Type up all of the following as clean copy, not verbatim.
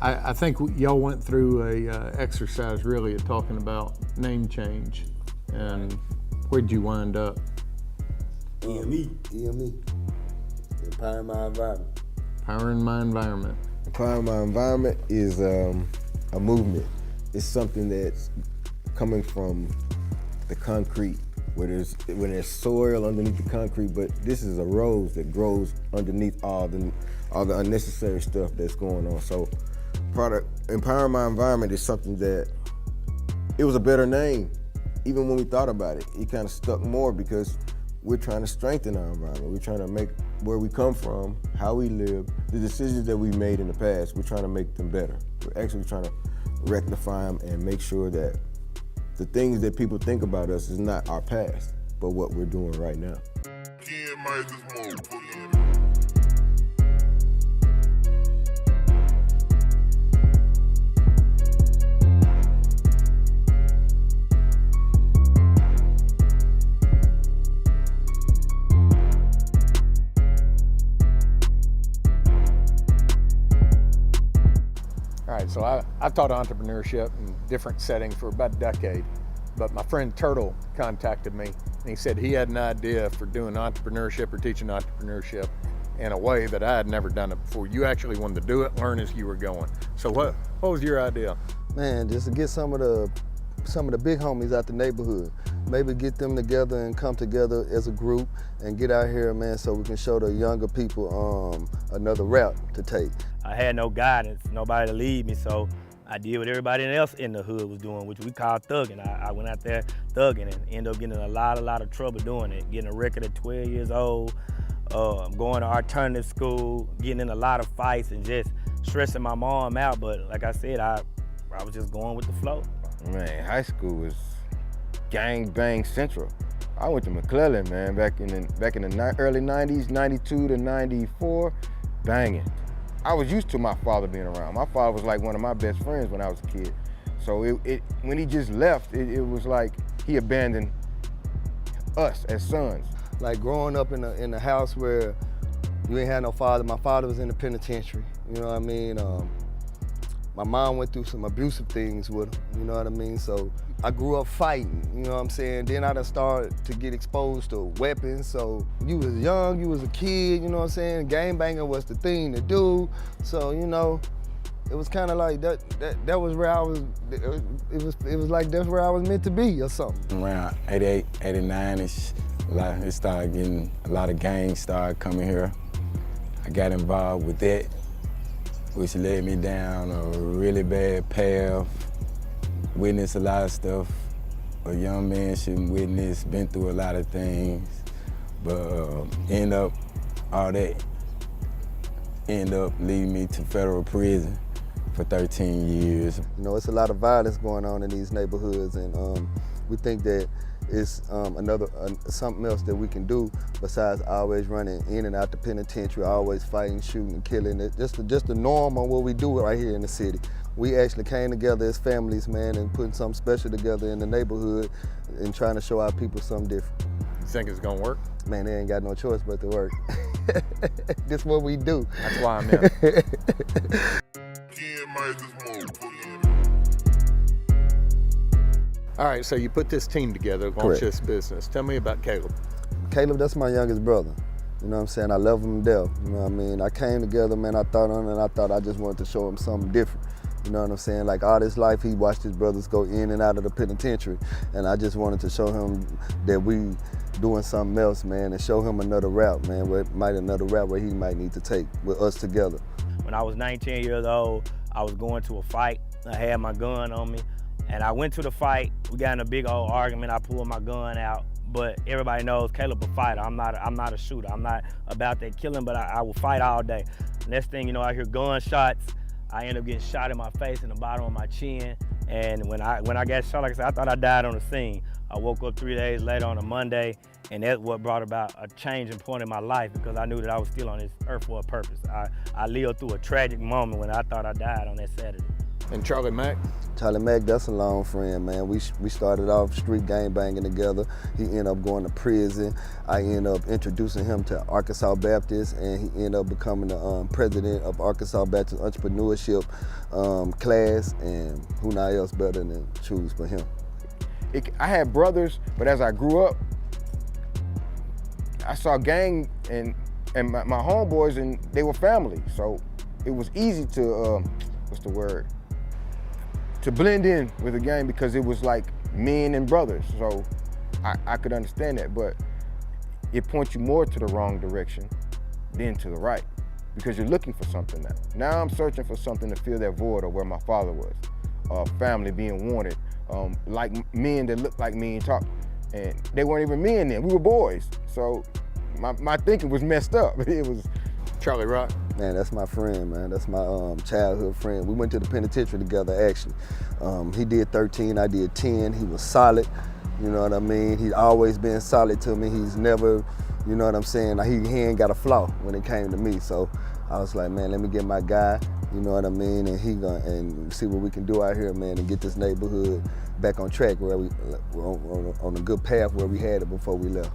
I think y'all went through a exercise really of talking about name change, and where'd you wind up? EME. Empowering my environment. Empowering my environment. Empowering my environment is a movement. It's something that's coming from the concrete, when there's soil underneath the concrete, but this is a rose that grows underneath all the unnecessary stuff that's going on. So Empowering My Environment is something that, it was a better name. Even when we thought about it, it kind of stuck more because we're trying to strengthen our environment. We're trying to make where we come from, how we live, the decisions that we made in the past, we're trying to make them better. We're actually trying to rectify them and make sure that the things that people think about us is not our past, but what we're doing right now. All right, so I've taught entrepreneurship in different settings for about a decade, but my friend Turtle contacted me and he said he had an idea for doing entrepreneurship or teaching entrepreneurship in a way that I had never done it before. You actually wanted to do it, learn as you were going. So what was your idea? Man, just to get some of the big homies out the neighborhood. Maybe get them together and come together as a group and get out here, man, so we can show the younger people another route to take. I had no guidance, nobody to lead me, so I did what everybody else in the hood was doing, which we call thugging. I went out there thugging and ended up getting in a lot of trouble doing it. Getting a record at 12 years old, going to alternative school, getting in a lot of fights and just stressing my mom out. But like I said, I was just going with the flow. Man, high school was gang bang central. I went to McClellan, man, back in the early 90s, 92 to 94, banging. I was used to my father being around. My father was like one of my best friends when I was a kid. So when he just left, it was like he abandoned us as sons. Like growing up in a house where you ain't had no father. My father was in the penitentiary, you know what I mean? My mom went through some abusive things with him, you know what I mean? So I grew up fighting, you know what I'm saying? Then I done started to get exposed to weapons. So you was young, you was a kid, you know what I'm saying? Gang banging was the thing to do. So, you know, it was kind of like that was where I was, it was like that's where I was meant to be or something. Around 88, 89-ish, it started getting, a lot of gangs started coming here. I got involved with that, which led me down a really bad path. Witnessed a lot of stuff a young man shouldn't witness, been through a lot of things, but all that end up leading me to federal prison for 13 years. You know, it's a lot of violence going on in these neighborhoods, and we think that it's something else that we can do besides always running in and out the penitentiary, always fighting, shooting, killing. Just the norm on what we do right here in the city. We actually came together as families, man, and putting something special together in the neighborhood and trying to show our people something different. You think it's gonna work? Man, they ain't got no choice but to work. This is what we do. That's why I'm in. All right, so you put this team together, launch this business. Tell me about Caleb. Caleb, that's my youngest brother. You know what I'm saying? I love him to death. You know what I mean? I came together, man, I thought I just wanted to show him something different. You know what I'm saying? Like all his life, he watched his brothers go in and out of the penitentiary. And I just wanted to show him that we doing something else, man, and show him another route, man, another route where he might need to take with us together. When I was 19 years old, I was going to a fight. I had my gun on me. And I went to the fight. We got in a big old argument. I pulled my gun out. But everybody knows Caleb a fighter. I'm not a shooter. I'm not about that killing, but I will fight all day. Next thing you know, I hear gunshots. I end up getting shot in my face and the bottom of my chin. And when I got shot, like I said, I thought I died on the scene. I woke up 3 days later on a Monday, and that's what brought about a changing point in my life, because I knew that I was still on this earth for a purpose. I lived through a tragic moment when I thought I died on that Saturday. And Charlie Mack? Charlie Mack, that's a long friend, man. We started off street gang banging together. He ended up going to prison. I ended up introducing him to Arkansas Baptist, and he ended up becoming the president of Arkansas Baptist Entrepreneurship class, and who not else better than choose for him. I had brothers, but as I grew up, I saw gang and my homeboys, and they were family. So it was easy to, to blend in with the gang because it was like men and brothers. So I could understand that, but it points you more to the wrong direction than to the right because you're looking for something now. Now I'm searching for something to fill that void of where my father was, family being wanted, like men that looked like me and talk, and they weren't even men then, we were boys. So my thinking was messed up. It was Charlie Rock? Man, that's my friend, man. That's my childhood friend. We went to the penitentiary together, actually. He did 13, I did 10. He was solid, you know what I mean? He's always been solid to me. He's never, you know what I'm saying? He ain't got a flaw when it came to me. So I was like, man, let me get my guy, you know what I mean? And see what we can do out here, man, and get this neighborhood back on track where we on a good path where we had it before we left.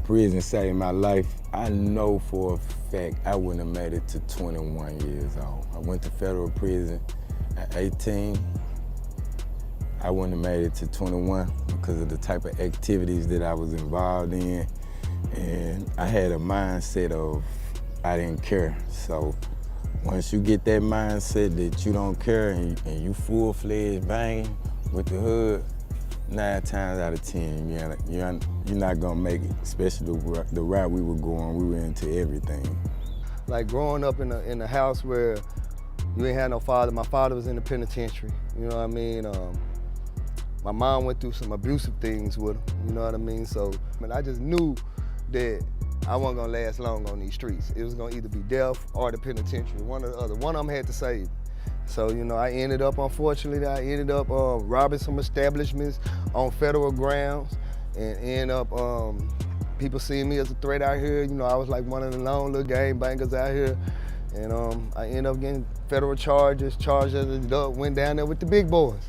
Prison saved my life. I know for a fact I wouldn't have made it to 21 years old. I went to federal prison at 18. I wouldn't have made it to 21 because of the type of activities that I was involved in. And I had a mindset of I didn't care. So once you get that mindset that you don't care and you full-fledged banging with the hood, 9 times out of 10, you're not gonna make it, especially the route we were going. We were into everything. Like growing up in a house where you ain't had no father. My father was in the penitentiary, you know what I mean? My mom went through some abusive things with him, you know what I mean? So, I just knew that I wasn't gonna last long on these streets. It was gonna either be death or the penitentiary, one or the other. One of them had to save. So, I ended up, unfortunately, robbing some establishments on federal grounds and ended up, people seeing me as a threat out here. I was like one of the lone little gang bangers out here. And I ended up getting federal charges, charged as an adult, went down there with the big boys.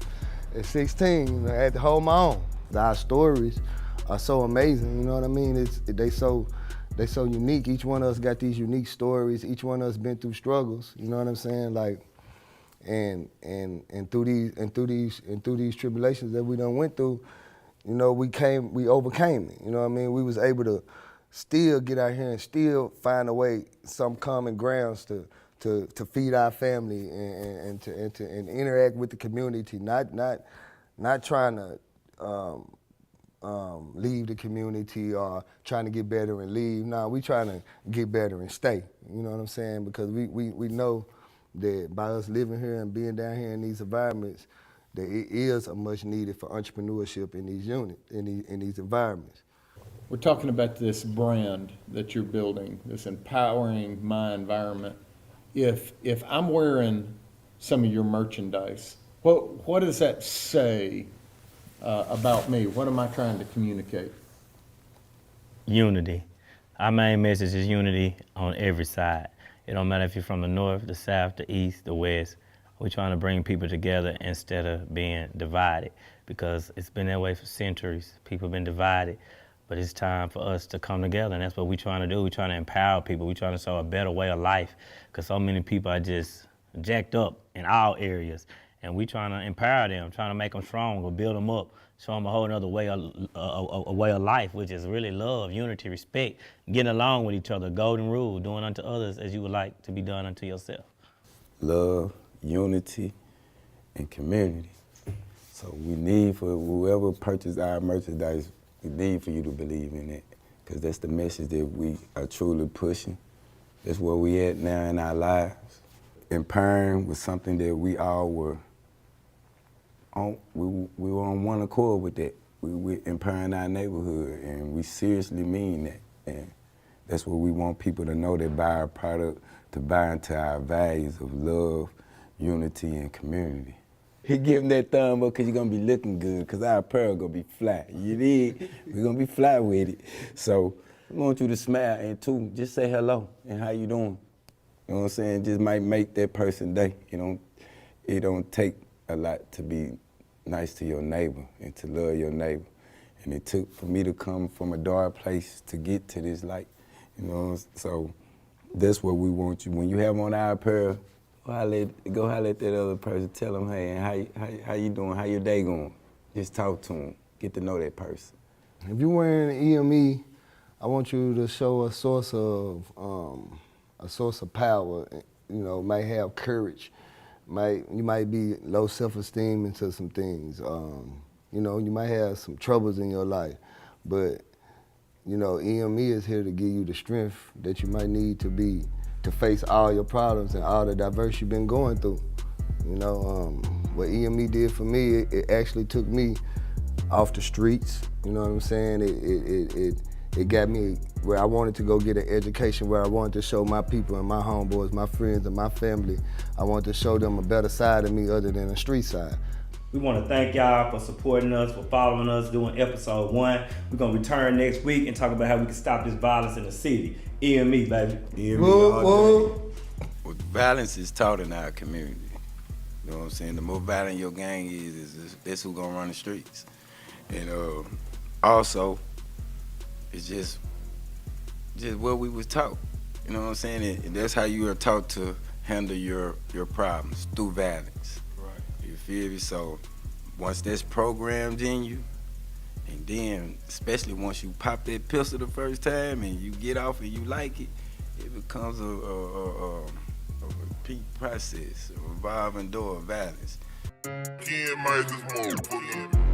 At 16, I had to hold my own. Our stories are so amazing, you know what I mean? They so unique. Each one of us got these unique stories. Each one of us been through struggles, you know what I'm saying? Like, and through these tribulations that we done went through, we overcame it. You know what I mean? We was able to still get out here and still find a way, some common grounds to feed our family and interact with the community. Not trying to leave the community or trying to get better and leave. No, we trying to get better and stay. You know what I'm saying? Because we know that by us living here and being down here in these environments, that it is a much needed for entrepreneurship in these in these environments. We're talking about this brand that you're building, this empowering my environment. If I'm wearing some of your merchandise, what does that say about me? What am I trying to communicate? Unity. Our main message is unity on every side. It don't matter if you're from the north, the south, the east, the west. We're trying to bring people together instead of being divided, because it's been that way for centuries. People have been divided, but it's time for us to come together, and that's what we're trying to do. We're trying to empower people. We're trying to show a better way of life, because so many people are just jacked up in all areas, and we're trying to empower them, trying to make them stronger, build them up, show them a whole other way a way of life, which is really love, unity, respect, getting along with each other, golden rule, doing unto others as you would like to be done unto yourself. Love, unity, and community. So we need for whoever purchased our merchandise, we need for you to believe in it, because that's the message that we are truly pushing. That's where we at now in our lives. Empowering was something that we all were on, we were on one accord with that. We empowering our neighborhood, and we seriously mean that. And that's what we want people to know that buy our product, to buy into our values of love, unity, and community. He give him that thumb up because you're going to be looking good, because our apparel going to be fly. You dig? We're going to be fly with it. So we want you to smile, and too, just say hello and how you doing. You know what I'm saying? Just might make that person's day. it don't take a lot to be nice to your neighbor and to love your neighbor. And it took for me to come from a dark place to get to this light, you know? So that's what we want you. When you have on our apparel, go holler at that other person, tell them, hey, how you doing, how your day going? Just talk to them, get to know that person. If you're wearing EME, I want you to show a source of power. You know, might have courage. You might be low self-esteem into some things. You know, you might have some troubles in your life, but you know, EME is here to give you the strength that you might need to face all your problems and all the diverse you've been going through. You know, what EME did for me, it actually took me off the streets. You know what I'm saying? It got me where I wanted to go get an education, where I wanted to show my people and my homeboys, my friends and my family, I wanted to show them a better side of me other than a street side. We want to thank y'all for supporting us, for following us, doing episode 1. We're going to return next week and talk about how we can stop this violence in the city. EME, baby. EME all day. Well, violence is taught in our community. You know what I'm saying? The more violent your gang is that's who's gonna run the streets. And also, it's just what we was taught. You know what I'm saying? And that's how you are taught to handle your problems, through violence. Right. You feel me? So once that's programmed in you, and then especially once you pop that pistol the first time and you get off and you like it, it becomes a repeat process, a revolving door of violence. EME is more.